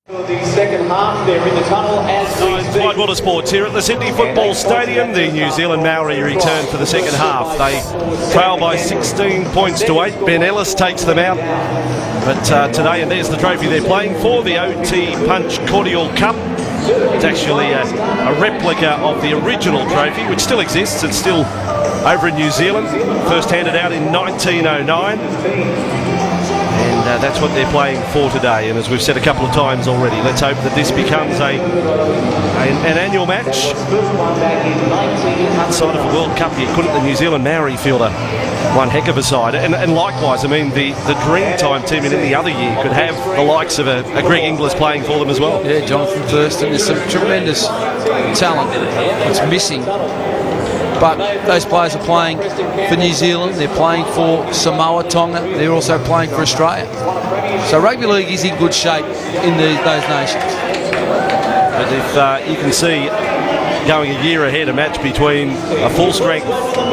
The second half, they're in the tunnel as we speak. Clyde Water Sports here at the Sydney Football Stadium. The New Zealand Maori return for the second half. They trail by 16 points to 8. Ben Ellis takes them out. But today, and there's the trophy they're playing for, the OT Punch Cordial Cup. It's actually a replica of the original trophy, which still exists. It's still over in New Zealand, first handed out in 1909. And that's what they're playing for today. And as we've said a couple of times already, let's hope that this becomes an annual match. Outside of a World Cup, you couldn't the New Zealand Maori field one heck of a side. And likewise, I mean, the Dreamtime team in any other year could have the likes of a Greg Inglis playing for them as well. Yeah, Jonathan Thurston. There's some tremendous talent that's missing. But those players are playing for New Zealand, they're playing for Samoa, Tonga, they're also playing for Australia. So rugby league is in good shape in those nations. But if you can see going a year ahead, a match between a full-strength,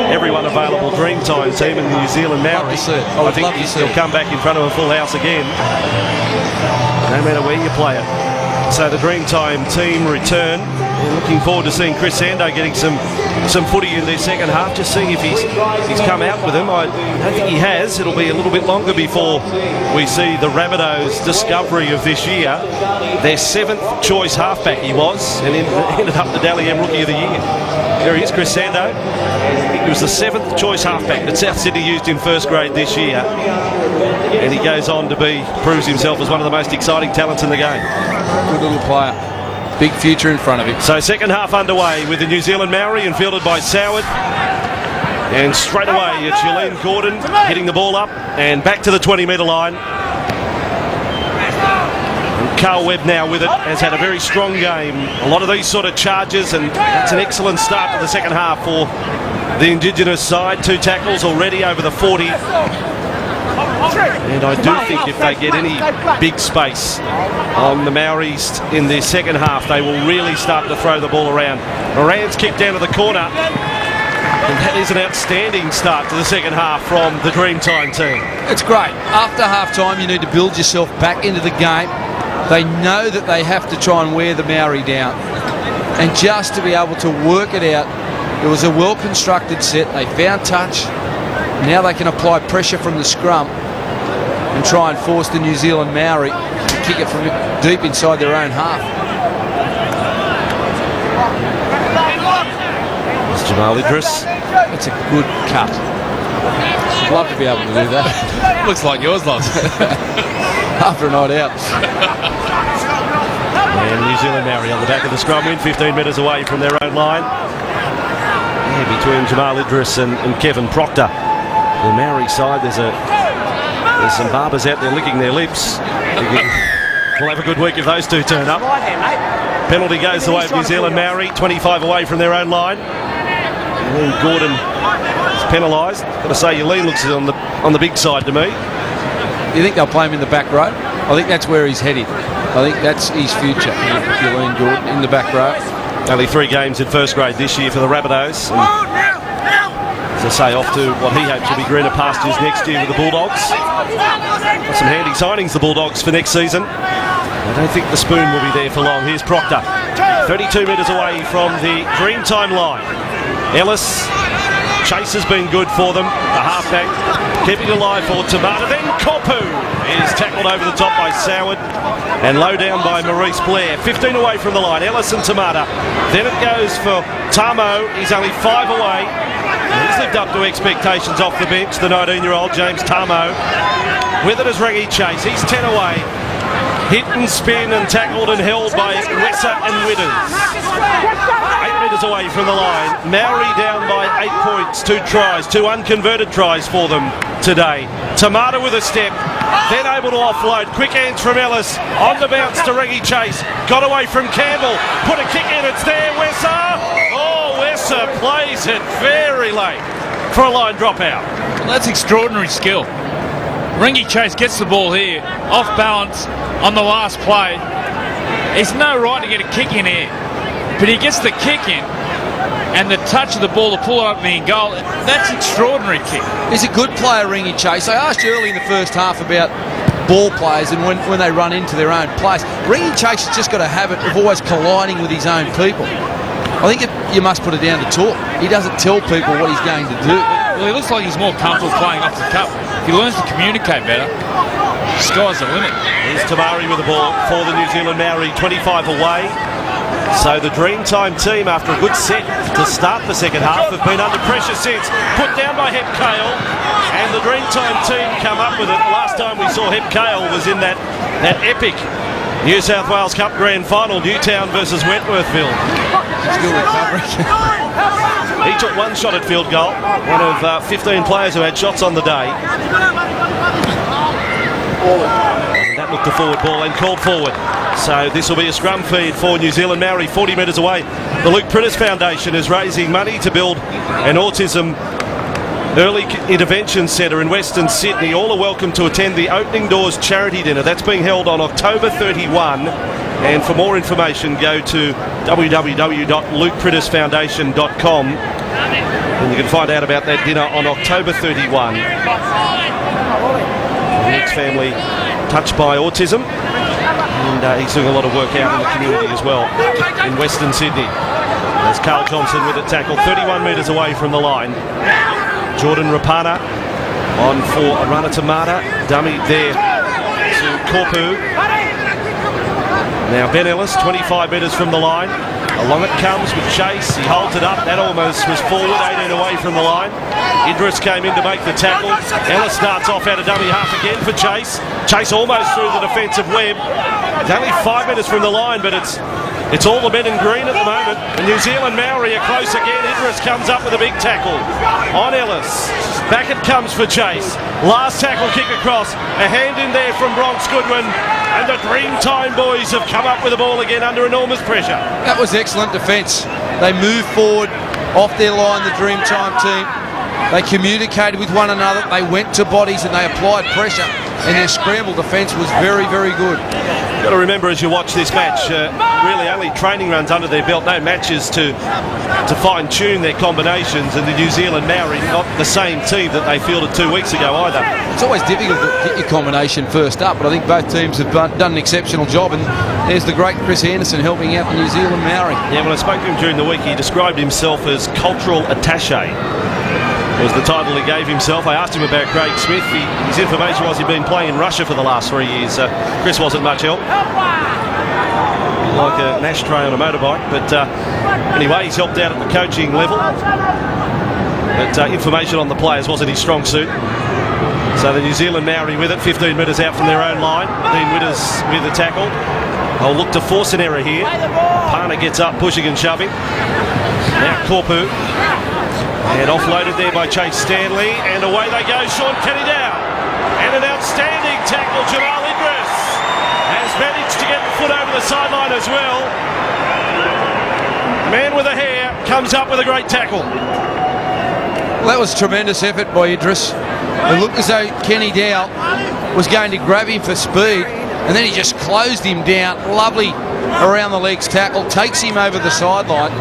everyone available Dreamtime team and the New Zealand Maori, I think he'll come back in front of a full house again, no matter where you play it. So the Dreamtime team return. We're looking forward to seeing Chris Sando getting some footy in their second half, just seeing if he's come out with them. I don't think he has. It'll be a little bit longer before we see the Rabbitohs' discovery of this year. Their 7th choice halfback he was, and ended up the Dally M Rookie of the Year. There he is, Chris Sando. He was the 7th choice halfback that South Sydney used in first grade this year. And he goes on to proves himself as one of the most exciting talents in the game. Good little player. Big future in front of him. So second half underway with the New Zealand Maori and fielded by Soward. And straight away it's Yolene Gordon hitting the ball up and back to the 20-metre line. And Carl Webb now with it, has had a very strong game. A lot of these sort of charges, and that's an excellent start to the second half for the indigenous side. 2 tackles already over the 40. And I do think if they get any big space on the Maoris in their second half, they will really start to throw the ball around. Moran's kick down to the corner. And that is an outstanding start to the second half from the Dreamtime team. It's great. After half-time, you need to build yourself back into the game. They know that they have to try and wear the Maori down. And just to be able to work it out, it was a well-constructed set. They found touch. Now they can apply pressure from the scrum and try and force the New Zealand Maori to kick it from deep inside their own half. It's Jamal Idris. It's a good cut. I'd love to be able to do that. Looks like yours, lads. After a night out. And New Zealand Maori on the back of the scrum win, 15 metres away from their own line. Yeah, between Jamal Idris and Kevin Proctor. The Maori side, there's some barbers out there licking their lips. We'll have a good week if those two turn up. Penalty goes the way of New Zealand Maori, 25 away from their own line. And Gordon is penalised. Got to say, Yolene looks on the big side to me. You think they'll play him in the back row? I think that's where he's headed. I think that's his future. Yolene Gordon in the back row. Only 3 games in first grade this year for the Rabbitohs. As I say, off to what he hopes will be greener pastures next year with the Bulldogs. Got some handy signings, the Bulldogs, for next season. I don't think the spoon will be there for long. Here's Proctor, 32 metres away from the Dreamtime line. Ellis, chase has been good for them. The halfback keeping alive for Tamata. Then Kopu is tackled over the top by Soward and low down by Maurice Blair. 15 away from the line, Ellis and Tamata. Then it goes for Tamo. He's only 5 away. He's lived up to expectations off the bench, the 19-year-old James Tamo. With it is Rangi Chase. He's 10 away. Hit and spin and tackled and held by Wesser and Widders. 8 metres away from the line. Maori down by 8 points. 2 tries, 2 unconverted tries for them today. Tamata with a step, then able to offload. Quick hands from Ellis. On the bounce to Rangi Chase. Got away from Campbell. Put a kick in. It's there. Wesser. Oh, Wesser plays it very late for a line dropout. That's extraordinary skill. Rangi Chase gets the ball here, off balance on the last play. He's no right to get a kick in here, but he gets the kick in. and the touch of the ball to pull it up in goal, that's extraordinary kick. He's a good player, Ringy Chase. I asked you early in the first half about ball players and when they run into their own place. Ringy Chase has just got a habit of always colliding with his own people. I think you must put it down to talk. He doesn't tell people what he's going to do. Well, he looks like he's more comfortable playing off the cup. If he learns to communicate better, the sky's the limit. Here's Tamari with the ball for the New Zealand Maori, 25 away. So the Dreamtime team, after a good set to start the second half, have been under pressure since. Put down by Hep Kale, and the Dreamtime team come up with it. The last time we saw Hep Kale was in that epic New South Wales Cup Grand Final, Newtown versus Wentworthville. Good recovery. He took one shot at field goal, one of 15 players who had shots on the day. And that looked a forward ball and called forward. So this will be a scrum feed for New Zealand Maori, 40 metres away. The Luke Prittis Foundation is raising money to build an autism early intervention centre in Western Sydney. All are welcome to attend the Opening Doors charity dinner. That's being held on October 31. And for more information, go to www.lukeprittisfoundation.com and you can find out about that dinner on October 31. Nick's family touched by autism, and he's doing a lot of work out in the community as well in Western Sydney. There's Carl Johnson with it tackled 31 metres away from the line. Jordan Rapana on for a runner to Mata. Dummy there to Korpu. Now Ben Ellis, 25 metres from the line. Along it comes with Chase. He holds it up. That almost was forward, 18 away from the line. Idris came in to make the tackle. Ellis starts off out of dummy half again for Chase. Chase almost through the defensive web. It's only 5 metres from the line, but it's all the men in green at the moment. The New Zealand Maori are close again. Idris comes up with a big tackle on Ellis. Back it comes for Chase. Last tackle kick across. A hand in there from Bronx Goodwin. And the Dreamtime boys have come up with the ball again under enormous pressure. That was excellent defence. They moved forward off their line, the Dreamtime team. They communicated with one another. They went to bodies and they applied pressure. And their scramble defence was very, very good. You've got to remember as you watch this match, really only training runs under their belt, no matches to fine-tune their combinations, and the New Zealand Maori, not the same team that they fielded 2 weeks ago either. It's always difficult to get your combination first up, but I think both teams have done an exceptional job, and there's the great Chris Anderson helping out the New Zealand Maori. Yeah, when I spoke to him during the week, he described himself as cultural attaché. Was the title he gave himself. I asked him about Craig Smith. His information was he'd been playing in Russia for the last 3 years. Chris wasn't much help. Like an ashtray on a motorbike. But anyway, he's helped out at the coaching level. But information on the players wasn't his strong suit. So the New Zealand Maori with it, 15 metres out from their own line. Dean Witters with the tackle. They'll look to force an error here. Parner gets up, pushing and shoving. Now Korpu. And offloaded there by Chase Stanley, and away they go. Sean Kenny down, and an outstanding tackle. Jamal Idris has managed to get the foot over the sideline as well. Man with a hair comes up with a great tackle. Well, that was tremendous effort by Idris. It looked as though Kenny Dow was going to grab him for speed, and then he just closed him down. Lovely around the legs tackle, takes him over the sideline.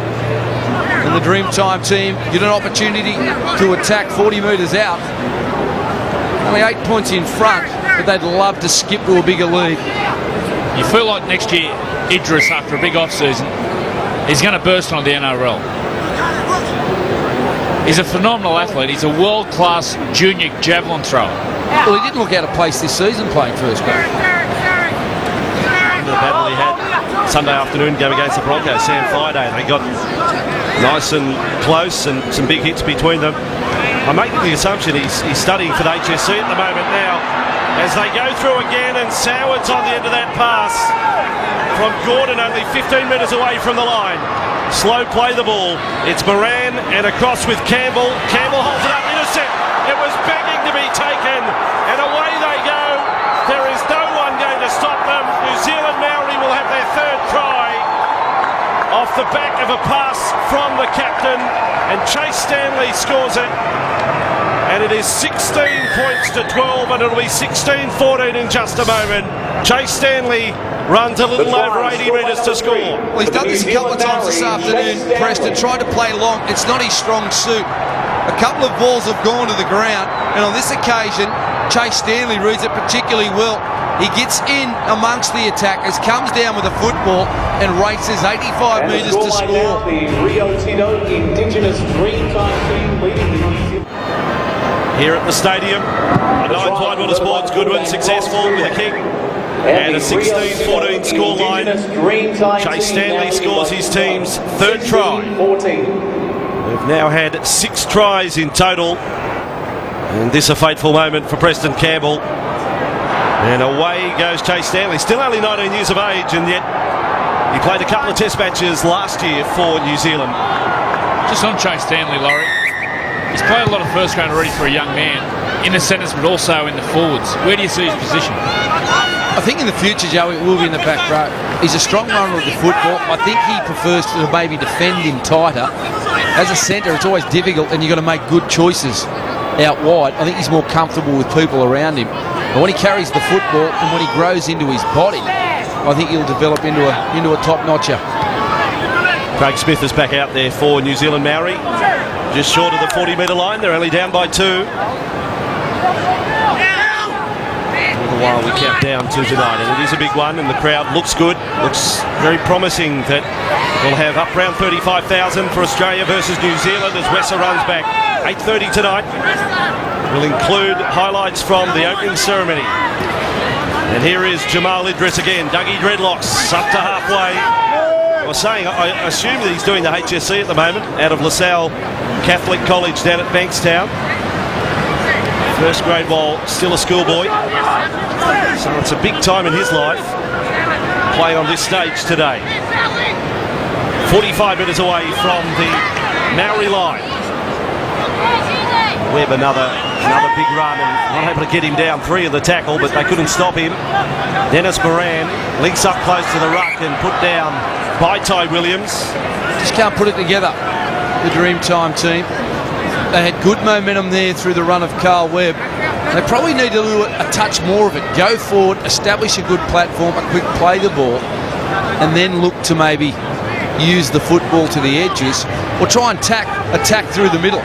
And the Dreamtime team get an opportunity to attack 40 metres out. Only 8 points in front, but they'd love to skip to a bigger lead. You feel like next year, Idris, after a big off-season, he's going to burst on the NRL. He's a phenomenal athlete. He's a world-class junior javelin thrower. Well, he didn't look out of place this season playing first grade. The battle he had Sunday afternoon game against the Broncos, Sam Friday. They got nice and close and some big hits between them. I make the assumption he's studying for the HSC at the moment now as they go through again, and Soward's on the end of that pass from Gordon, only 15 metres away from the line. Slow play the ball. It's Moran and across with Campbell. Campbell holds it up, intercept. It was begging to be taken, and away they go. There is no one going to stop them. New Zealand Maori will have their third try off the back of a pass from the captain, and Chase Stanley scores it, and it is 16 points to 12, and it'll be 16-14 in just a moment. Chase Stanley runs a little over 80 metres to score. Well, he's done this a couple of times this afternoon, Preston, tried to play long. It's not his strong suit. A couple of balls have gone to the ground, and on this occasion, Chase Stanley reads it particularly well. He gets in amongst the attackers, comes down with a football, and races 85 metres to score. The Rio Tinto indigenous Dreamtime team leading the New Zealand. Here at the stadium, the Nines Wide Water Sports Goodwin successful with a kick and a 16-14 scoreline. Chase Stanley scores his team's third try. We've now had 6 tries in total, and this a fateful moment for Preston Campbell. And away goes Chase Stanley, still only 19 years of age, and yet he played a couple of test matches last year for New Zealand. Just on Chase Stanley, Laurie, he's played a lot of first grade already for a young man, in the centres but also in the forwards. Where do you see his position? I think in the future, Joey, it will be in the back row. He's a strong runner of the football. I think he prefers to maybe defend him tighter. As a centre, it's always difficult, and you've got to make good choices out wide. I think he's more comfortable with people around him. But when he carries the football and when he grows into his body, I think he'll develop into a top-notcher. Craig Smith is back out there for New Zealand Maori. Just short of the 40-metre line. They're only down by 2. All the while we count down to tonight, and it is a big one, and the crowd looks good. Looks very promising that we'll have up around 35,000 for Australia versus New Zealand as Wessa runs back. 8:30 tonight. We'll include highlights from the opening ceremony. And here is Jamal Idris again. Dougie Dreadlocks up to halfway. I was saying, I assume that he's doing the HSC at the moment out of LaSalle Catholic College down at Bankstown. First grade while still a schoolboy. So it's a big time in his life playing on this stage today. 45 metres away from the Maori line. Webb another big run and not able to get him down 3 of the tackle, but they couldn't stop him. Dennis Moran links up close to the ruck and put down by Ty Williams. Just can't put it together, the Dreamtime team. They had good momentum there through the run of Carl Webb. They probably need to do a touch more of it. Go forward, establish a good platform, a quick play the ball, and then look to maybe use the football to the edges or try and attack through the middle.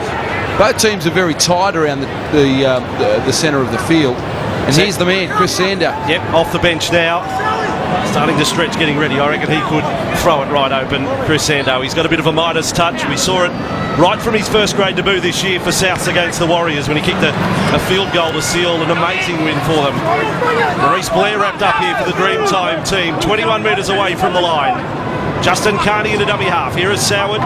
Both teams are very tight around the centre of the field. And here's the man, Chris Sander. Yep, off the bench now. Starting to stretch, getting ready. I reckon he could throw it right open, Chris Sando. He's got a bit of a Midas touch. We saw it right from his first grade debut this year for Souths against the Warriors when he kicked a field goal to seal an amazing win for them. Maurice Blair wrapped up here for the Dreamtime team, 21 metres away from the line. Justin Carney in the dummy half. Here is Soward.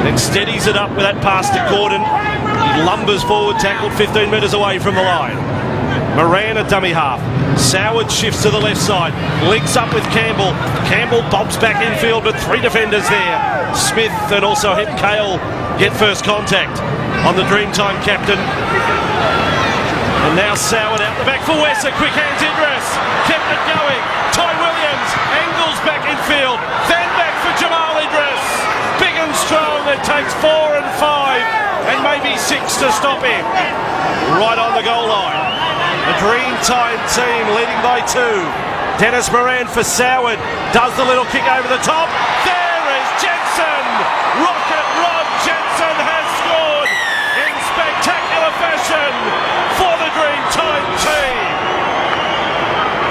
Then steadies it up with that pass to Gordon. He lumbers forward, tackled 15 metres away from the line. Moran at dummy half. Soward shifts to the left side. Links up with Campbell. Campbell bobs back infield with 3 defenders there. Smith and also Hep Cale get first contact on the Dreamtime captain. And now Soward out the back for Wessa. Quick hands Idris. Kept it going. Ty Williams angles back infield. Then back for Jamal Idris. Big and strong. It takes 4 and 5 and maybe 6 to stop him. Right on the goal line. The Dreamtime team leading by 2. Dennis Moran for Soward. Does the little kick over the top. There is Jensen. Rocket Rod Jensen has scored in spectacular fashion for the Dreamtime team.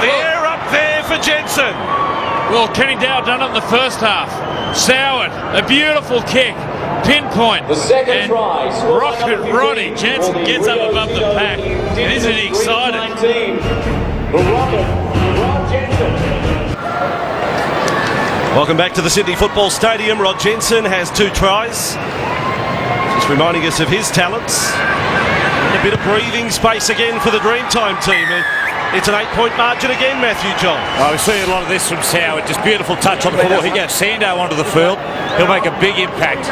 The air up there for Jensen. Well, Kenny Dow done it in the first half. Soward, a beautiful kick. Pinpoint. The second and try. Rocket Roddy Jensen gets up above the pack. And isn't he excited? The Rocket Rod Jensen. Welcome back to the Sydney Football Stadium. Rod Jensen has 2 tries. Just reminding us of his talents. And a bit of breathing space again for the Dreamtime team. It's an 8-point margin again, Matthew John. We've seen a lot of this from Soward. Just beautiful touch on the football. He gets Sando onto the field. He'll make a big impact.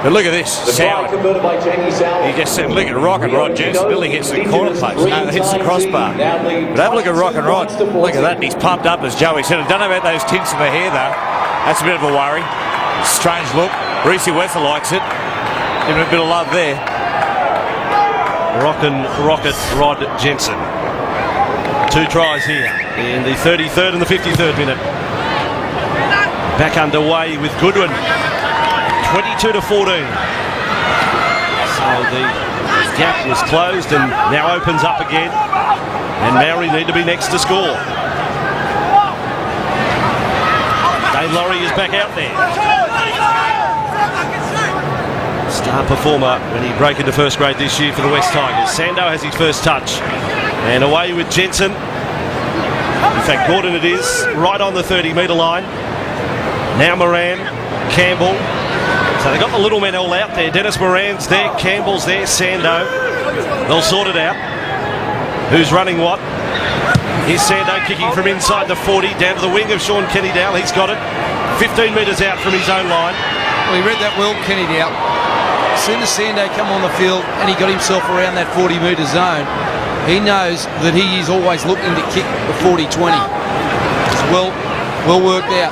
But look at this, Soward. He just said, look at Rocket Rod Jensen. Nearly hits the corner post. No, hits the crossbar. But have a look at Rocket Rod. Look at that. And he's pumped up, as Joey said. I don't know about those tints in the hair, though. That's a bit of a worry. Strange look. Reese Wessa likes it. Give him a bit of love there. Rocket Rod Jensen. 2 tries here in the 33rd and the 53rd minute. Back underway with Goodwin. 22-14. So the gap was closed and now opens up again. And Maori need to be next to score. Dave Laurie is back out there. Star performer when he broke into first grade this year for the West Tigers. Sando has his first touch. And away with Jensen. In fact, Gordon it is, right on the 30-metre line. Now Moran, Campbell. So they've got the little men all out there. Dennis Moran's there, Campbell's there, Sando. They'll sort it out. Who's running what? Here's Sando kicking from inside the 40 down to the wing of Sean Kennydale. He's got it 15 metres out from his own line. Well, he read that well, Kennydale. As soon as Sando come on the field and he got himself around that 40-metre zone, he knows that he is always looking to kick the 40-20. It's well worked out.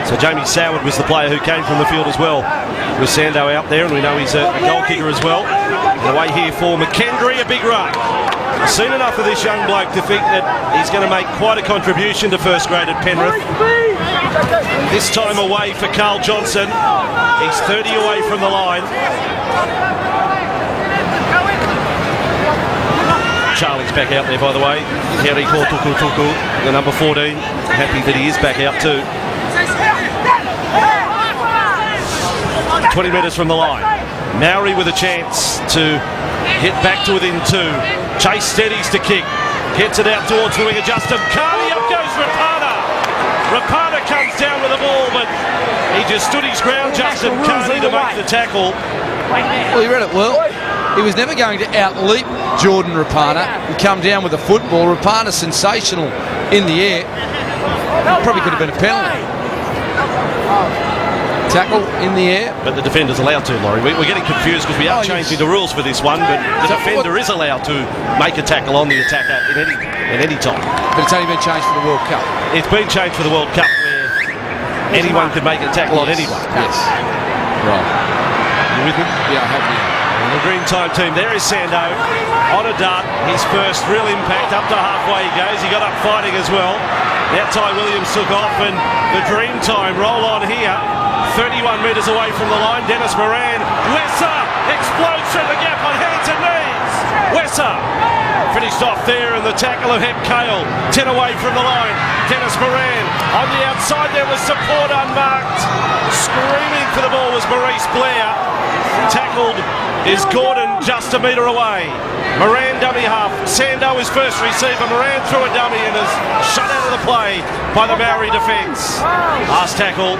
So Jamie Soward was the player who came from the field as well, with Sando out there, and we know he's a goal kicker as well. And away here for McKendry, a big run. I've seen enough of this young bloke to think that he's going to make quite a contribution to first grade at Penrith. This time away for Carl Johnson. He's 30 away from the line. Charlie's back out there, by the way. Kerry Tuku, the number 14. Happy that he is back out too. 20 metres from the line. Maori with a chance to hit back to within 2. Chase steadies to kick. Gets it out towards the winger. Justin Carney. Up goes Rapana. Rapana comes down with the ball, but he just stood his ground, Justin Carney, to make the tackle. Well, he read it well. He was never going to outleap Jordan Rapana and come down with a football. Rapana sensational in the air. Probably could have been a penalty. Tackle in the air. But the defender's allowed to, Laurie. We're getting confused because we are changing the rules for this one, but the defender is allowed to make a tackle on the attacker in any time. But it's only been changed for the World Cup. It's been changed for the World Cup where anyone could make a tackle on anyone. Yes. Right. You with me? Yeah, I'll help you. The Green Time team, there is Sando on a dart, his first real impact, up to halfway he goes, he got up fighting as well. Now Ty Williams took off and the Dream Time roll on here, 31 metres away from the line. Dennis Moran, Wesser explodes through the gap on hands and knees. Wesser finished off there and the tackle of Hep Cale, 10 away from the line. Dennis Moran on the outside, there was support unmarked. Screaming for the ball was Maurice Blair. Tackled is Gordon just a metre away. Moran dummy half. Sando is first receiver. Moran threw a dummy and is shut out of the play by the Maori defence. Last tackle.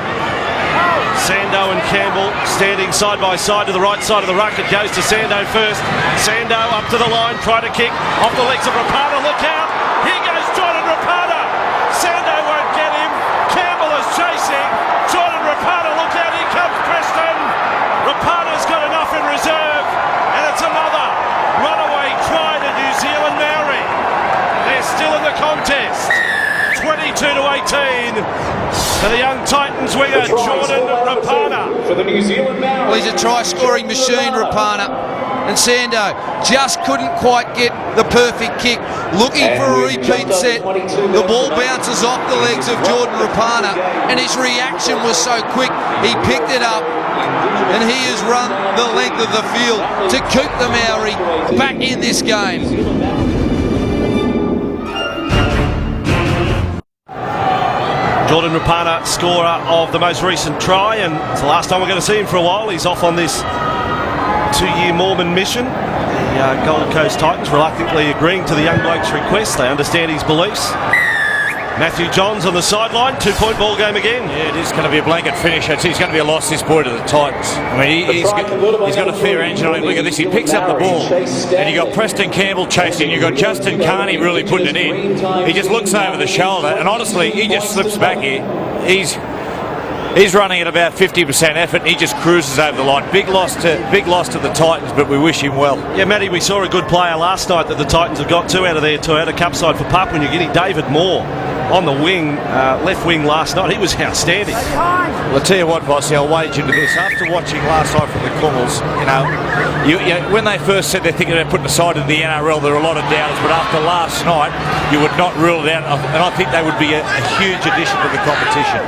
Sando and Campbell standing side by side to the right side of the ruck. It goes to Sando first. Sando up to the line, try to kick off the legs of Rapana. Look out! Here goes Jordan Rapana. Sando won't get him. Campbell is chasing. Jordan Rapana, look out! Here comes Preston. Rapana's got enough in reserve, and it's another runaway try to New Zealand Maori. They're still in the contest. 22-18 for the young Titans winger Jordan Rapana. For the New Zealand Maori. Well, he's a try-scoring machine, Rapana. And Sando just couldn't quite get the perfect kick. Looking for a repeat set. The ball bounces off the legs of Jordan Rapana, and his reaction was so quick. He picked it up, and he has run the length of the field to keep the Maori back in this game. Jordan Rapana, scorer of the most recent try, and it's the last time we're going to see him for a while. He's off on this 2-year Mormon mission. The Gold Coast Titans reluctantly agreeing to the young bloke's request. They understand his beliefs. Matthew Johns on the sideline, 2-point ball game again. Yeah, it is going to be a blanket finish. It's going to be a loss, this boy, to the Titans. I mean, he's got a fair engine on him. Look at this. He picks up the ball, and you got Preston Campbell chasing. You got Justin Carney really putting it in. He just looks over the shoulder, and honestly, he just slips back here. He's running at about 50% effort, and he just cruises over the line. Big loss to the Titans, but we wish him well. Yeah, Matty, we saw a good player last night that the Titans have got 2 out of their Toyota Cup side for Papua New Guinea, David Moore. on the wing, left wing last night. He was outstanding. Well, I'll tell you what, Bossy, I'll wage into this. After watching last night from the Kungals, when they first said they're thinking about putting a side in the NRL, there were a lot of doubters, but after last night, you would not rule it out, and I think they would be a huge addition to the competition.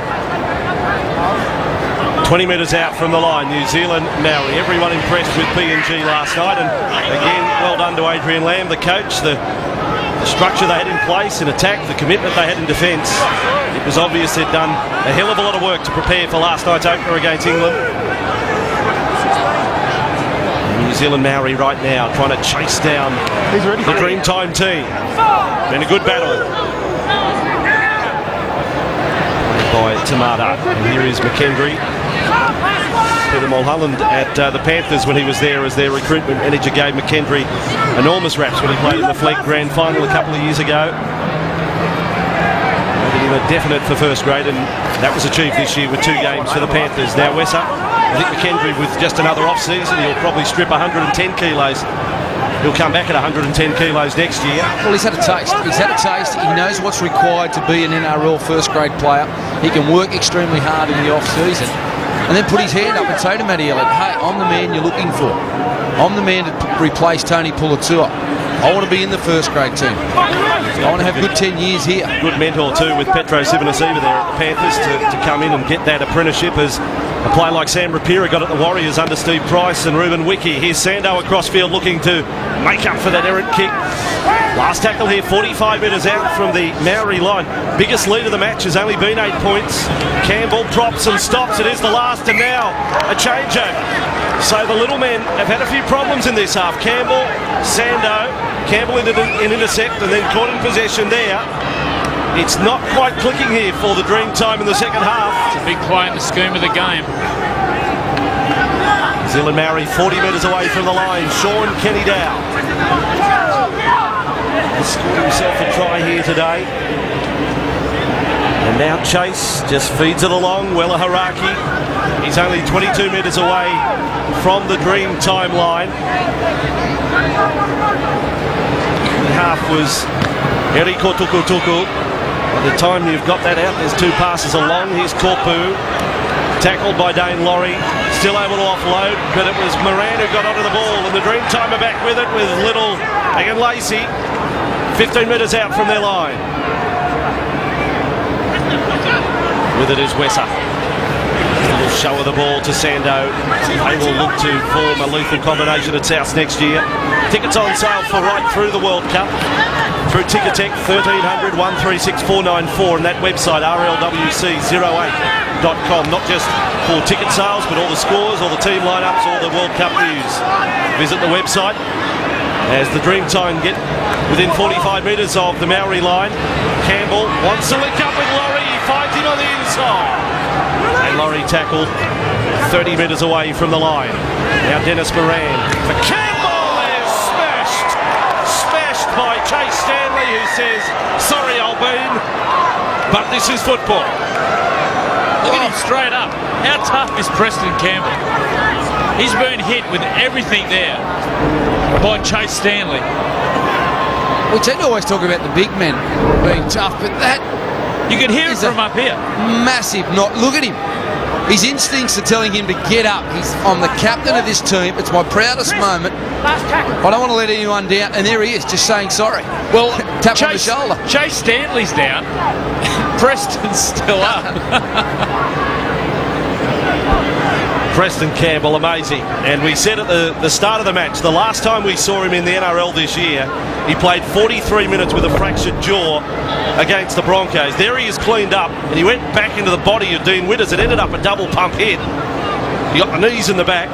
20 metres out from the line, New Zealand, Maori. Everyone impressed with PNG last night, and again, well done to Adrian Lamb, the coach, the structure they had in place in attack, the commitment they had in defence. It was obvious they'd done a hell of a lot of work to prepare for last night's opener against England. New Zealand Maori right now trying to chase down the Dreamtime team. Been a good battle. By Tamada. And here is McKendry. Peter Mulholland at the Panthers when he was there as their recruitment manager gave McKendry enormous raps when he played in the Fleet Grand Final a couple of years ago. Making him a definite for first grade, and that was achieved this year with 2 games for the Panthers. Now Wesser, I think McKendry with just another off-season, he'll probably strip 110 kilos. He'll come back at 110 kilos next year. Well, he's had a taste. He's had a taste. He knows what's required to be an NRL first grade player. He can work extremely hard in the off-season and then put his hand up and say to Matty Elliott, hey, I'm the man you're looking for. I'm the man to replace Tony Pulatua. I want to be in the first grade team. I want to have a good 10 years here. Good mentor too with Petro Sivanasiva there at the Panthers to come in and get that apprenticeship, as a player like Sam Rapira got at the Warriors under Steve Price and Ruben Wiki. Here's Sando across field looking to make up for that errant kick. Last tackle here, 45 metres out from the Maori line. Biggest lead of the match has only been 8 points. Campbell drops and stops. It is the last, and now a changeover. So the little men have had a few problems in this half. Campbell, Sando, Campbell in intercept and then caught in possession there. It's not quite clicking here for the Dreamtime in the second half. It's a big play in the scheme of the game. New Zealand Maori 40 metres away from the line. Sean Kenny Dow has scored himself a try here today. And now Chase just feeds it along. Wella Haraki, he's only 22 metres away from the Dreamtime line. The half was Eriko Tukutuku. By the time you've got that out, there's 2 passes along. Here's Korpu, tackled by Dane Laurie, still able to offload, but it was Moran who got onto the ball, and the Dreamtime are back with it with Little and Lacey, 15 metres out from their line. With it is Wesser. A little show of the ball to Sando. They will look to form a lethal combination at South next year. Tickets on sale for right through the World Cup through Ticketek 1300 136 494, and that website rlwc08.com. Not just for ticket sales, but all the scores, all the team lineups, all the World Cup news. Visit the website as the Dreamtime get within 45 metres of the Maori line. Campbell wants to link up with Laurie. He finds him on the inside. And Laurie tackled 30 metres away from the line. Now Dennis Moran. But Campbell is smashed by Chase Stanley, who says, sorry Albeen, but this is football. Look at him straight up. How tough is Preston Campbell? He's been hit with everything there by Chase Stanley. We tend to always talk about the big men being tough, but that you can hear it from up here. Massive not. Look at him. His instincts are telling him to get up. I'm the captain of this team. It's my proudest moment. I don't want to let anyone down. And there he is, just saying sorry. Well, tap on the shoulder. Chase Stanley's down. Preston's still up. Preston Campbell, amazing. And we said at the start of the match, the last time we saw him in the NRL this year, he played 43 minutes with a fractured jaw against the Broncos. There he is cleaned up, and he went back into the body of Dean Witters. It ended up a double pump hit. He got the knees in the back.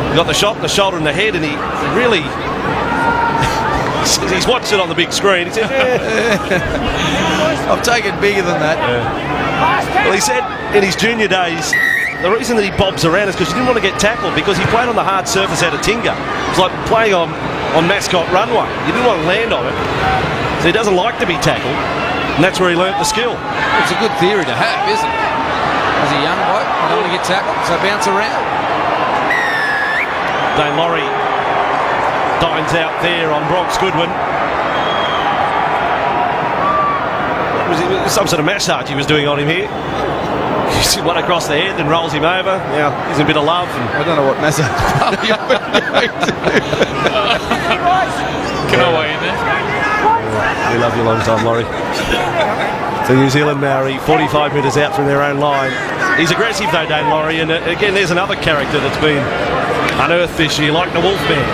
He got the shot in the shoulder and the head, and he really... he's watched it on the big screen. He said, I've taken bigger than that. Well, he said in his junior days, the reason that he bobs around is because he didn't want to get tackled, because he played on the hard surface out of Tingha. It's like playing on Mascot Runway. He didn't want to land on it, so he doesn't like to be tackled, and that's where he learnt the skill. It's a good theory to have, isn't it? As a young bloke, I don't want to get tackled, so bounce around. Dane Laurie dines out there on Bronx Goodwin. some sort of massage he was doing on him here. He's one across the head, then rolls him over. Now he's in a bit of love. And I don't know what massage. Can I weigh in there? we love you long time, Laurie. The New Zealand Maori, 45 metres out from their own line. He's aggressive though, Dane Laurie, and again there's another character that's been unearthed this year, like the Wolfman.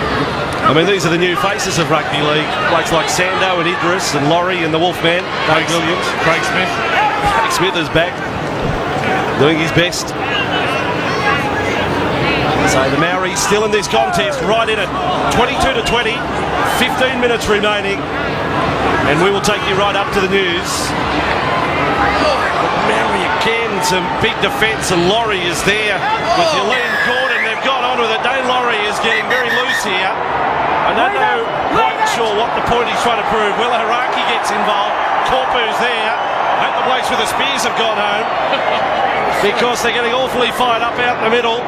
I mean, these are the new faces of rugby league. Blokes like Sando and Idris and Laurie and the Wolfman, Craig Williams. Craig Smith. Craig Smith is back, doing his best. So the Maori still in this contest, right in it, 22-20, 15 minutes remaining, and we will take you right up to the news. Maori again, some big defence, and Laurie is there with Yolene Gordon. They've got on with it. Dane Laurie is getting very loose here. I don't know quite sure what the point he's trying to prove. Willa Haraki gets involved. Korpu's there. I hope the blokes with the spears have gone home because they're getting awfully fired up out in the middle.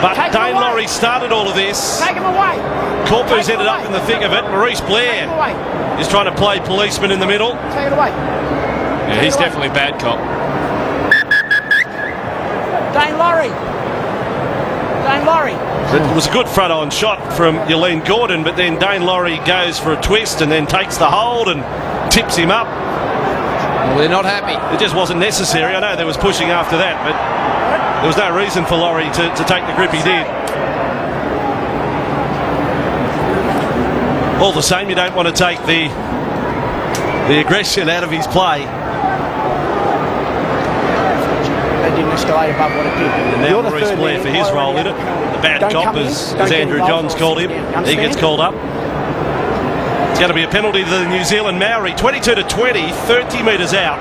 But Dane Laurie started all of this. Take him away. Korpu's ended up in the thick of it. Maurice Blair is trying to play policeman in the middle. Take it away. Yeah, he's definitely a bad cop. Dane Laurie. Dane Laurie. It was a good front-on shot from Yolene Gordon, but then Dane Laurie goes for a twist and then takes the hold and tips him up. Well, they're not happy. It just wasn't necessary. I know there was pushing after that, but there was no reason for Laurie to take the grip he did. All the same, you don't want to take the aggression out of his play. They didn't escalate above what it did. And now Maurice Blair for his role in it. The bad cop, as Andrew Johns called him. He gets called up. It's going to be a penalty to the New Zealand Maori. 22-20, 30 metres out.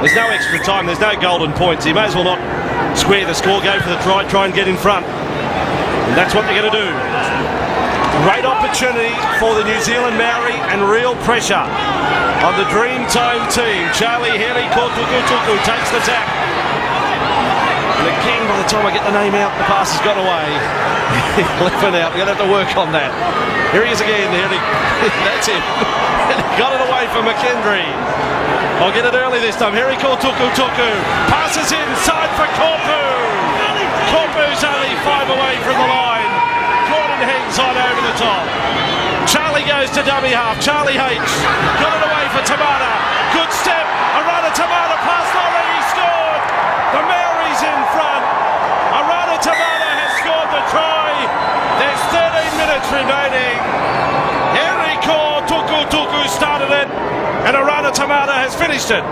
There's no extra time, there's no golden points. He may as well not square the score, go for the try and get in front. And that's what they're going to do. Great opportunity for the New Zealand Maori and real pressure on the Dreamtime team. Charlie Heli Kotukutuku takes the tap. And again, by the time I get the name out, the pass has got away. 11 out, we're going to have to work on that. Here he is again, that's him. And he got it away from McKendry. I'll get it early this time. Here he called Tuku. Passes inside for Korpu. Korpu's only 5 away from the line. Gordon hangs on over the top. Charlie goes to dummy half. Charlie H. Got it away for Tamata. Good step. A run of Tamata past Laurie. He scored. The Maori's in front. Arana Tamata has scored the try. There's 13 minutes remaining. Henrico Tuku started it, and Arana Tamata has finished it.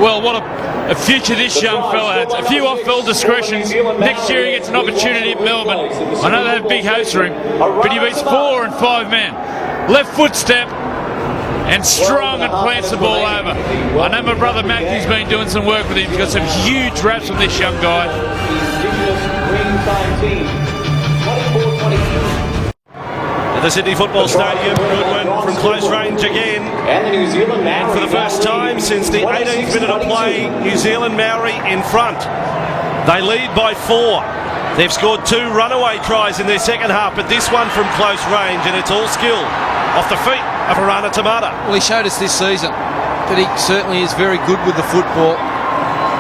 Well, what a future this young fella has. A few off-field discretions. Next year he gets an opportunity at Melbourne. I know they have big hopes for him, but he beats 4 and 5 men. Left foot step and strong and plants the ball over. I know my brother Matthew's been doing some work with him. He's got some huge raps on this young guy. At the Sydney Football Stadium, Goodwin from close range again. And for the first time since the 18th minute of play, New Zealand Maori in front. They lead by 4. They've scored 2 runaway tries in their second half, but this one from close range, and it's all skill off the feet of Arana Tamata. Well, he showed us this season that he certainly is very good with the football.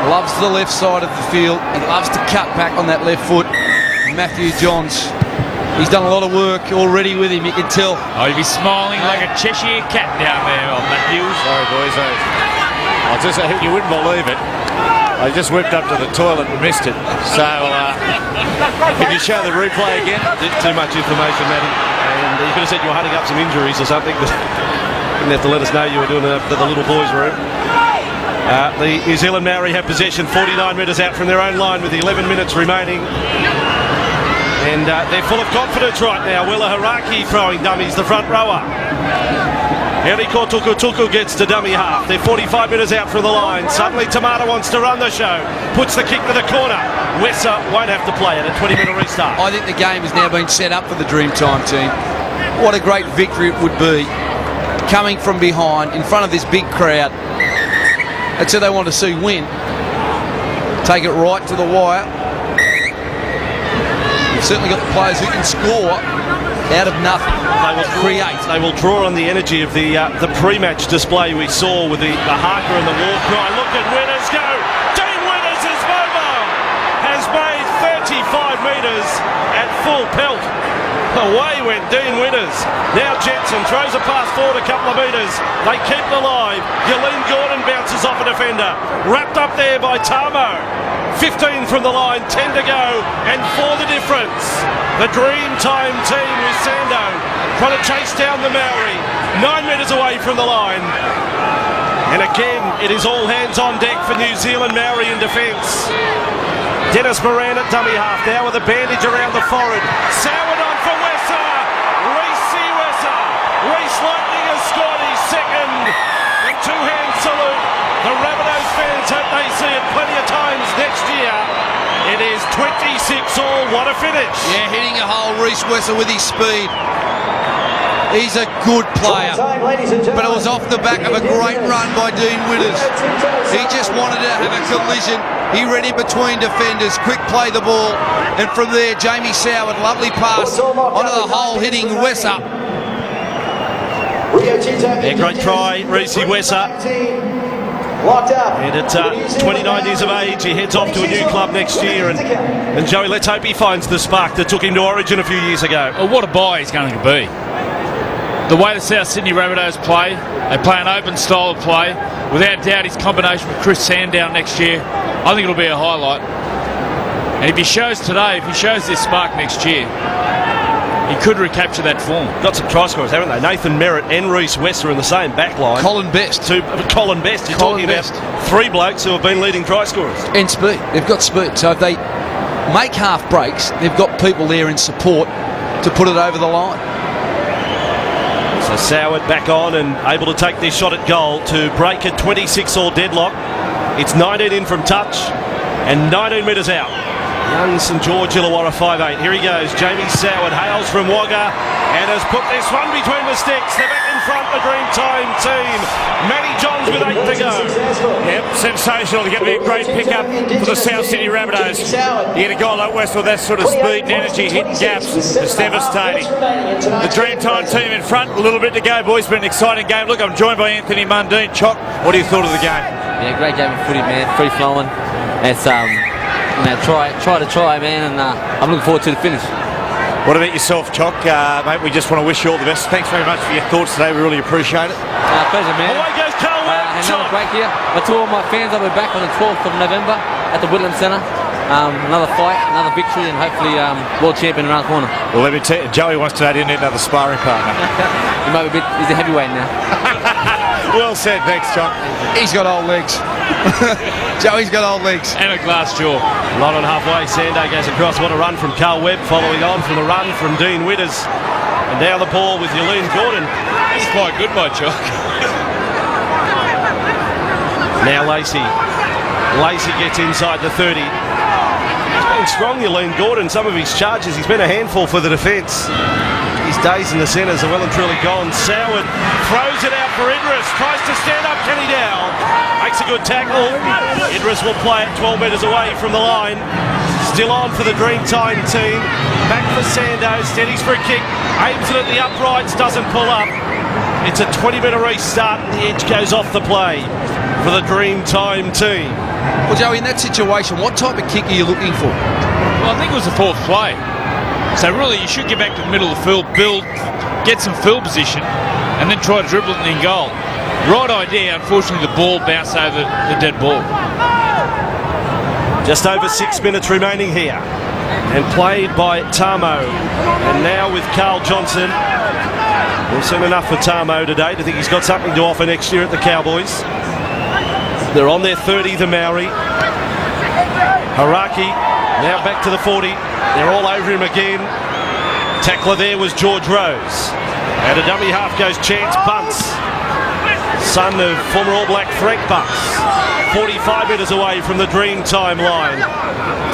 Loves the left side of the field and loves to cut back on that left foot. Matthew Johns, he's done a lot of work already with him, you can tell. Oh, he'll be smiling like a Cheshire cat down there, Matthews. Sorry, boys. You wouldn't believe it. I just whipped up to the toilet and missed it. So, can you show the replay again? Too much information, Matty. And you could have said you were hunting up some injuries or something, but you didn't have to let us know you were doing it up to the little boys' room. The New Zealand Maori have possession 49 metres out from their own line with 11 minutes remaining. And they're full of confidence right now. Willa Haraki throwing dummies, the front rower. Eriko Tuku gets to dummy half. They're 45 metres out from the line. Suddenly Tamata wants to run the show. Puts the kick to the corner. Wesser won't have to play it at 20-minute restart. I think the game has now been set up for the Dreamtime team. What a great victory it would be. Coming from behind, in front of this big crowd. That's who they want to see win. Take it right to the wire. You've certainly got the players who can score. out of nothing. They will draw on the energy of the pre-match display we saw with the haka and the war cry. Look at Winners go. Dean Winners is mobile. Has made 35 metres at full pelt. Away went Dean Winners. Now Jensen throws a pass forward a couple of metres. They keep it alive. Yolene Gordon bounces off a defender. Wrapped up there by Tamo. 15 from the line, 10 to go, and for the difference. The Dreamtime team with Sando trying to chase down the Maori. 9 metres away from the line. And again, it is all hands on deck for New Zealand Maori in defence. Dennis Moran at dummy half now with a bandage around the forehead. Sourwood on for Wessa. Reese Wessa. Reese Lightning has scored his second. A two-hand salute. The Rabbitohs fans hope they see it plenty of times next year. It is 26-all. What a finish. Yeah, hitting a hole, Reese Wessa with his speed. He's a good player, but it was off the back of a great run by Dean Winners. He just wanted to have a collision. He read in between defenders, quick play the ball, and from there, Jamie Sourwood, lovely pass onto the hole, hitting Wessa. Yeah, great try, Reese Wessa. And at 29 years of age, he heads off to a new club next year. And Joey, let's hope he finds the spark that took him to Origin a few years ago. Well, what a buy he's going to be. The way the South Sydney Rabbitohs play, they play an open style of play. Without doubt, his combination with Chris Sandown next year, I think it'll be a highlight. And if he shows today, if he shows this spark next year, he could recapture that form. Got some try scorers, haven't they? Nathan Merritt and Reese Wessa in the same back line. Colin Best. Colin Best. You're talking about three blokes who have been leading try scorers. And speed. They've got speed. So if they make half breaks, they've got people there in support to put it over the line. So Sourwood back on and able to take this shot at goal to break a 26-all deadlock. It's 19 in from touch and 19 metres out. Young St George Illawarra 5'8". Here he goes. Jamie Sourwood hails from Wagga and has put this one between the sticks. They're back in front, the Dreamtime team. Matty Johns with 8 to go. Yep, sensational. It's going to be a great pickup for the South Sydney Rabbitohs. You get a goal like West with that sort of speed and energy, hitting gaps. It's devastating. The Dreamtime team in front, a little bit to go, boys. Been an exciting game. Look, I'm joined by Anthony Mundine. Chock, what do you thought of the game? Yeah, great game of footy, man. Free flowing. It's try, man, and I'm looking forward to the finish. What about yourself, Chock? Mate, we just want to wish you all the best. Thanks very much for your thoughts today. We really appreciate it. Pleasure, man. Away goes Carl Webb. Another break here. But to all my fans, I'll be back on the 12th of November at the Whitlam Centre. Another fight, another victory, and hopefully world champion around the corner. Well, let me tell you, Joey wants to add in another sparring partner. He might be he's a heavyweight now. Well said, thanks, Chock. He's got old legs. Joey's got old legs. And a glass jaw. Line on halfway, Sando goes across. What a run from Carl Webb, following on from the run from Dean Winners. And now the ball with Yolene Gordon. That's quite good by Chock. Now Lacey. Lacey gets inside the 30. He's been strong, Yolene Gordon. Some of his charges, he's been a handful for the defence. His days in the centres are well and truly gone. Sourwood throws it out for Idris. Tries to stand up Kenny Dow. Makes a good tackle. Idris will play it 12 metres away from the line. Still on for the Dreamtime team. Back for Sando. Steadies for a kick. Aims it at the uprights. Doesn't pull up. It's a 20-metre restart and the edge goes off the play for the Dreamtime team. Well, Joey, in that situation, what type of kick are you looking for? Well, I think it was the fourth play. So really, you should get back to the middle of the field, build, get some field position, and then try to dribble it in goal. Right idea. Unfortunately, the ball bounced over the dead ball. Just over 6 minutes remaining here. And played by Tamo. And now with Carl Johnson. We've seen enough for Tamo today to think he's got something to offer next year at the Cowboys. They're on their 30, the Maori. Haraki now back to the 40. They're all over him again. Tackler there was George Rose. And a dummy half goes Chance Bunce, son of former All Black Frank Bunce. 45 metres away from the Dreamtime line.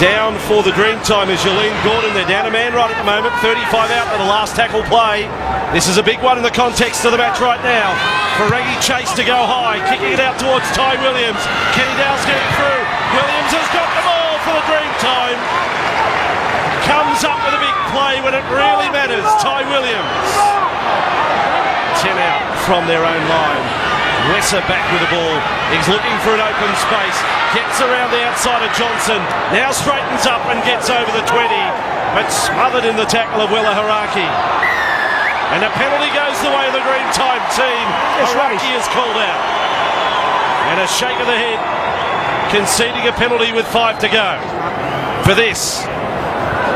Down for the Dreamtime is Yolene Gordon. They're down a man right at the moment. 35 out for the last tackle play. This is a big one in the context of the match right now. For Reggie Chase to go high, kicking it out towards Ty Williams. Kenny Dow's getting through. Williams has got the ball. for the Dreamtime. Comes up with a big play when it really matters. Ty Williams. 10 out from their own line. Lesser back with the ball. He's looking for an open space. Gets around the outside of Johnson. Now straightens up and gets over the 20. But smothered in the tackle of Willa Haraki. And a penalty goes the way of the Dreamtime team. Haraki is called out. And a shake of the head. Conceding a penalty with 5 to go. For this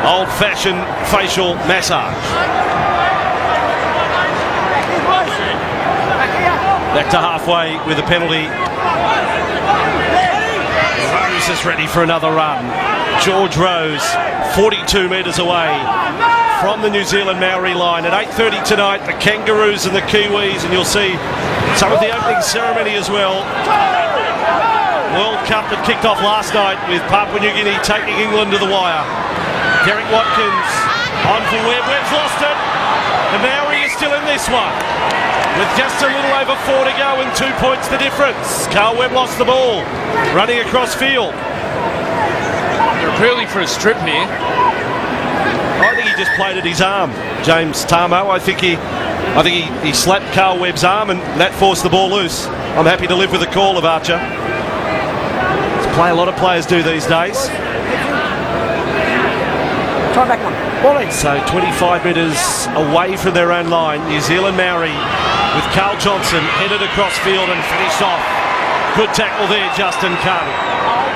old-fashioned facial massage. Back to halfway with a penalty. Rose is ready for another run. George Rose, 42 metres away from the New Zealand Maori line. At 8:30 tonight, the Kangaroos and the Kiwis, and you'll see some of the opening ceremony as well. World Cup that kicked off last night with Papua New Guinea taking England to the wire. Derek Watkins on for Webb. Webb's lost it. The Maori is still in this one. With just a little over 4 to go and 2 points the difference. Carl Webb lost the ball. Running across field. They're appealing for a strip here. I think he just played at his arm, James Tamo. I think he slapped Carl Webb's arm and that forced the ball loose. I'm happy to live with the call of Archer. It's a play a lot of players do these days. Try back one. Ball in. So 25 metres away from their own line. New Zealand Maori with Carl Johnson headed across field and finished off. Good tackle there, Justin Carney.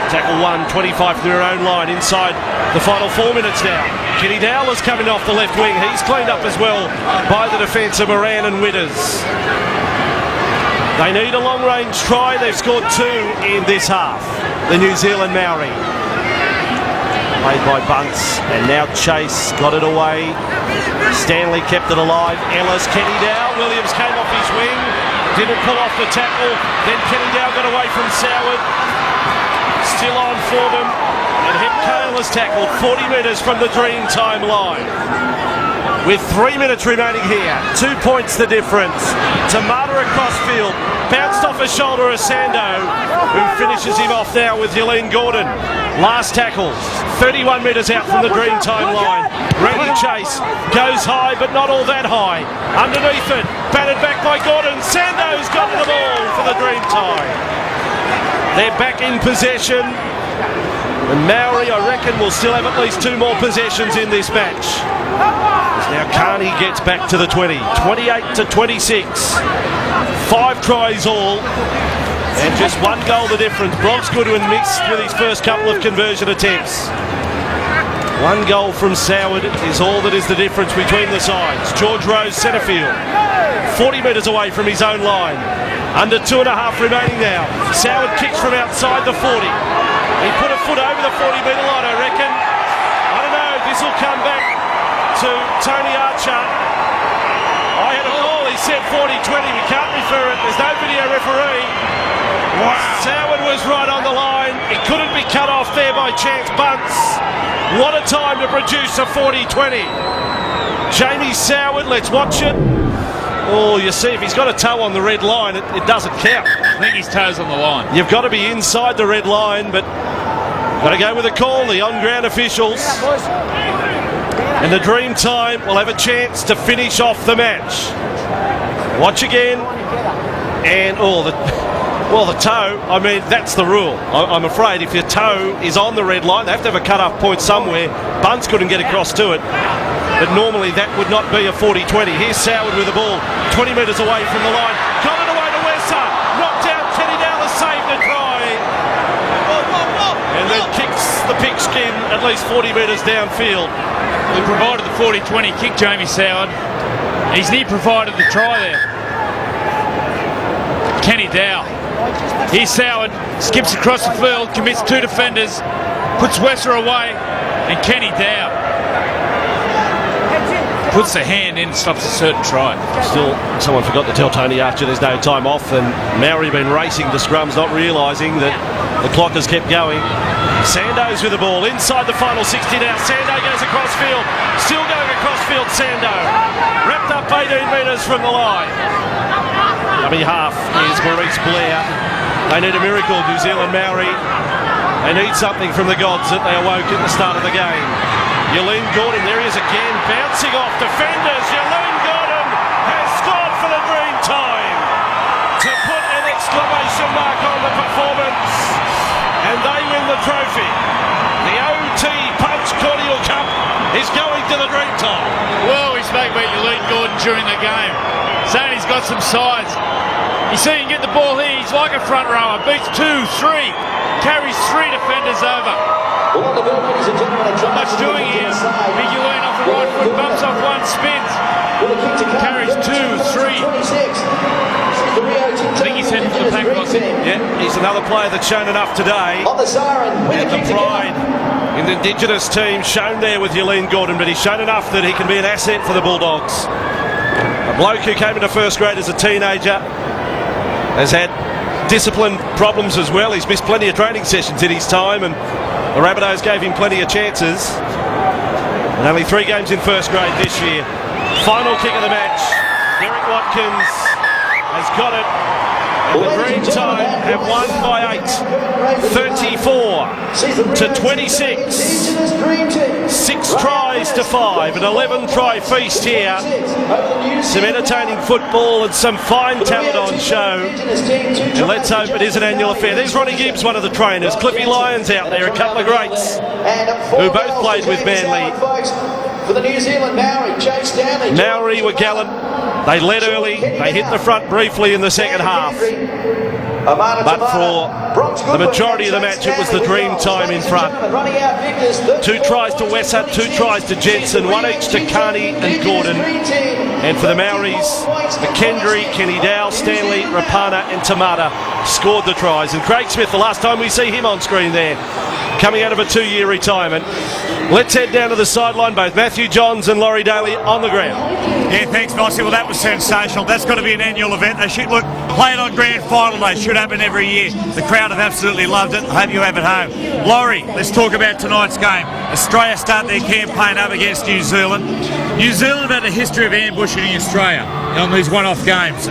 Tackle 1, 25 from their own line inside the final 4 minutes now. Kenny Dowell is coming off the left wing. He's cleaned up as well by the defence of Moran and Witters. They need a long-range try. They've scored 2 in this half. The New Zealand Maori. Played by Bunce, and now Chase got it away. Stanley kept it alive. Ellis, Kenny Dowell. Williams came off his wing, didn't pull off the tackle. Then Kenny Dowell got away from Soward. Still on for them. And Hep Cale has tackled 40 metres from the Dreamtime line. With 3 minutes remaining here, 2 points the difference. Tamata across field, bounced off a shoulder of Sando, who finishes him off now with Yolene Gordon. Last tackle, 31 metres out from the Dreamtime line. Randy Chase goes high, but not all that high. Underneath it, batted back by Gordon. Sando's got the ball for the Dreamtime. They're back in possession. And Maori, I reckon, will still have at least 2 more possessions in this match. Now Carney gets back to the 20, 28 to 26. 5 tries all, and just 1 goal the difference. Bronx Goodwin missed with his first couple of conversion attempts. 1 goal from Soward is all that is the difference between the sides. George Rose, centre field, 40 metres away from his own line. Under 2.5 remaining now. Soward kicks from outside the 40. He put a foot over the 40-metre line, I reckon. I don't know, this will come back to Tony Archer. I had a call, he said 40-20, we can't refer it, there's no video referee. Wow. Soward was right on the line, it couldn't be cut off there by Chance Bunce. What a time to produce a 40-20. Jamie Soward, let's watch it. Oh, you see, if he's got a toe on the red line, it doesn't count. I think his toe's on the line. You've got to be inside the red line, but got to go with a call, the on-ground officials. And the Dreamtime will have a chance to finish off the match. Watch again. And, the toe, I mean, that's the rule. I'm afraid if your toe is on the red line, they have to have a cut-off point somewhere. Bunce couldn't get across to it. But normally that would not be a 40-20. Here's Soward with the ball, 20 metres away from the line. Got it away to Wesser. Knocked out. Kenny Dowell has saved the try. And then kicks the pigskin at least 40 metres downfield. He provided the 40-20 kick, Jamie Soward. He provided the try there. Kenny Dowell. Here's Soward. Skips across the field, commits 2 defenders, puts Wesser away, and Kenny Dowell puts the hand in, stops a certain try. Still, someone forgot to tell Tony Archer there's no time off, and Maori been racing the scrums, not realising that the clock has kept going. Sando's with the ball inside the final 60 now. Sando goes across field, still going across field. Sando wrapped up 18 metres from the line. Dummy half is Maurice Blair. They need a miracle, New Zealand Maori. They need something from the gods that they awoke at the start of the game. Yolene Gordon, there he is again, bouncing off defenders. Yolene Gordon has scored for the Dream Time to put an exclamation mark on the performance, and they win the trophy. The OT Punch Cordial Cup is going to the Dream Time. Well, we spoke about Yolene Gordon during the game, saying he's got some size. You see him get the ball here, he's like a front rower, beats 2, 3, carries 3 defenders over. Not much doing here. Big Yolene off the right foot, bumps off one, spins, carries 2, 3. I think he's heading for the pack, Rossi. Yeah, he's another player that's shown enough today. And the pride in the Indigenous team shown there with Yolene Gordon, but he's shown enough that he can be an asset for the Bulldogs. A bloke who came into first grade as a teenager has had discipline problems as well. He's missed plenty of training sessions in his time, and the Rabbitohs gave him plenty of chances. And only 3 games in first grade this year. Final kick of the match. Derek Watkins has got it. And the Dream Time have won by 8. 34 to 26. 6 tries to 5. An 11 try feast here. Some entertaining football and some fine talent on show. And let's hope it is an annual affair. There's Ronnie Gibbs, one of the trainers. Cliffy Lyons out there, a couple of greats who both played with Manly. For the New Zealand Maori, Jake Stanley. Maori were gallant. They led early. They hit the front briefly in the second half. But for the majority of the match, it was the Dream Time in front. 2 tries to Wessart, 2 tries to Jensen, 1 each to Carney and Gordon. And for the Maoris, McKendry, Kenny Dow, Stanley, Rapana and Tamata scored the tries. And Craig Smith, the last time we see him on screen there, coming out of a 2-year retirement. Let's head down to the sideline, both Matthew Johns and Laurie Daly on the ground. Yeah, thanks, Nossie. Well, that was sensational. That's got to be an annual event. They should play it on grand final day. Should happen every year. The crowd have absolutely loved it. I hope you have at home. Laurie, let's talk about tonight's game. Australia start their campaign up against New Zealand. New Zealand have had a history of ambushing Australia on these one-off games.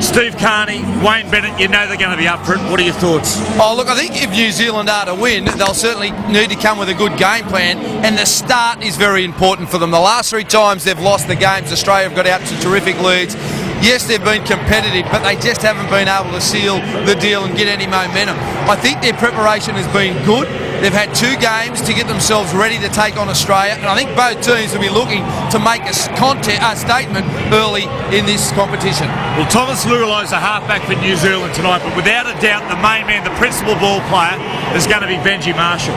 Steve Carney, Wayne Bennett, you know they're going to be up for it. What are your thoughts? Oh, look, I think if New Zealand are to win, they'll certainly need to come with a good game plan, and the start is very important for them. The last 3 times they've lost the games, Australia have got out to terrific leads. Yes, they've been competitive, but they just haven't been able to seal the deal and get any momentum. I think their preparation has been good. They've had 2 games to get themselves ready to take on Australia, and I think both teams will be looking to make a statement early in this competition. Well, Thomas Lualai's a halfback for New Zealand tonight, but without a doubt the main man, the principal ball player, is going to be Benji Marshall.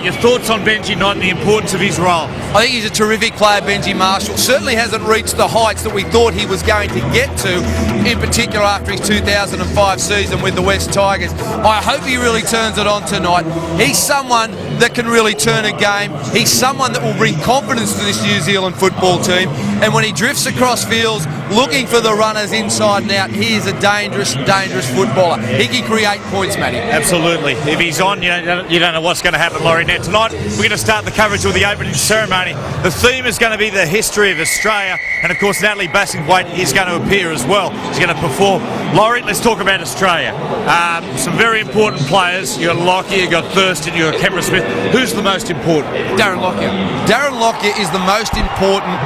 Your thoughts on Benji tonight and the importance of his role? I think he's a terrific player, Benji Marshall. Certainly hasn't reached the heights that we thought he was going to get to, in particular after his 2005 season with the West Tigers. I hope he really turns it on tonight. He's someone that can really turn a game. He's someone that will bring confidence to this New Zealand football team. And when he drifts across fields, looking for the runners inside and out, he is a dangerous, dangerous footballer. He can create points, Matty. Absolutely. If he's on, you don't know what's going to happen, Laurie. Now, tonight, we're going to start the coverage with the opening ceremony. The theme is going to be the history of Australia. And, of course, Natalie Bassingthwaighte is going to appear as well. She's going to perform. Laurie, let's talk about Australia. Some very important players. You've got Lockyer, you've got Thurston, you've got Cameron Smith. Who's the most important? Darren Lockyer. Darren Lockyer is the most important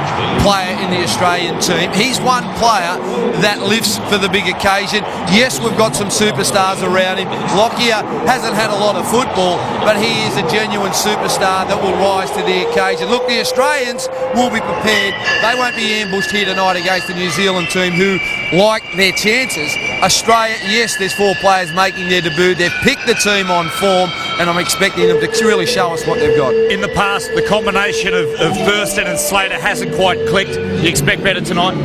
player in the Australian team. He's one player that lives for the big occasion. Yes, we've got some superstars around him. Lockyer hasn't had a lot of football, but he is a genuine superstar that will rise to the occasion. Look, the Australians will be prepared. They won't be ambushed here tonight against the New Zealand team who like their chances. Australia, yes, there's 4 players making their debut. They've picked the team on form, and I'm expecting them to really show us what they've got. In the past, the combination of Thurston and Slater hasn't quite clicked. You expect better tonight?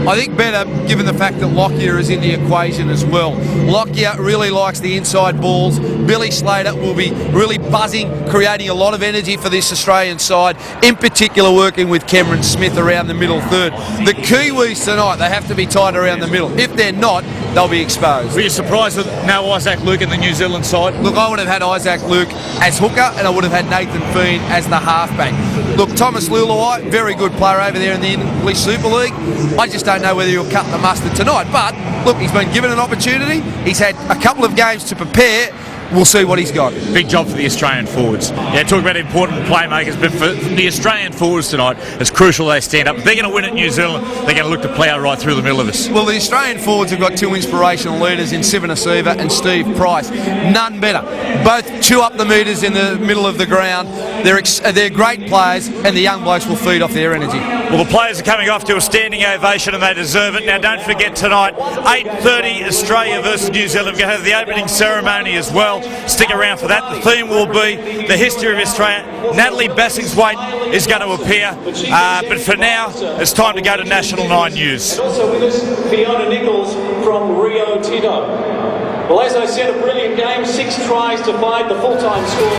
I think better, given the fact that Lockyer is in the equation as well. Lockyer really likes the inside balls. Billy Slater will be really buzzing, creating a lot of energy for this Australian side, in particular working with Cameron Smith around the middle third. The Kiwis tonight, they have to be tight around the middle. If they're not, they'll be exposed. Were you surprised with no Isaac Luke in the New Zealand side? Look, I would have had Isaac Luke as hooker, and I would have had Nathan Feen as the halfback. Look, Thomas Lualai, very good player over there in the English Super League. I just don't know whether he'll cut the mustard tonight. But, look, he's been given an opportunity. He's had a couple of games to prepare. we'll see what he's got. Big job for the Australian forwards. Yeah, talk about important playmakers, but for the Australian forwards tonight, it's crucial they stand up. If they're going to win at New Zealand, they're going to look to plough right through the middle of this. Well, the Australian forwards have got two inspirational leaders in Sivanasiva and Steve Price. None better. Both chew up the metres in the middle of the ground. They're great players, and the young blokes will feed off their energy. Well, the players are coming off to a standing ovation, and they deserve it. Now, don't forget tonight, 8:30 Australia versus New Zealand. We're going to have the opening ceremony as well. Stick around for that. The theme will be the history of Australia. Natalie Bassingthwaighte is going to appear. But for now, it's time to go to National 9 News. And also with us, Fiona Nichols from Rio Tinto. Well, as I said, a brilliant game, 6 tries to 5, the full-time score.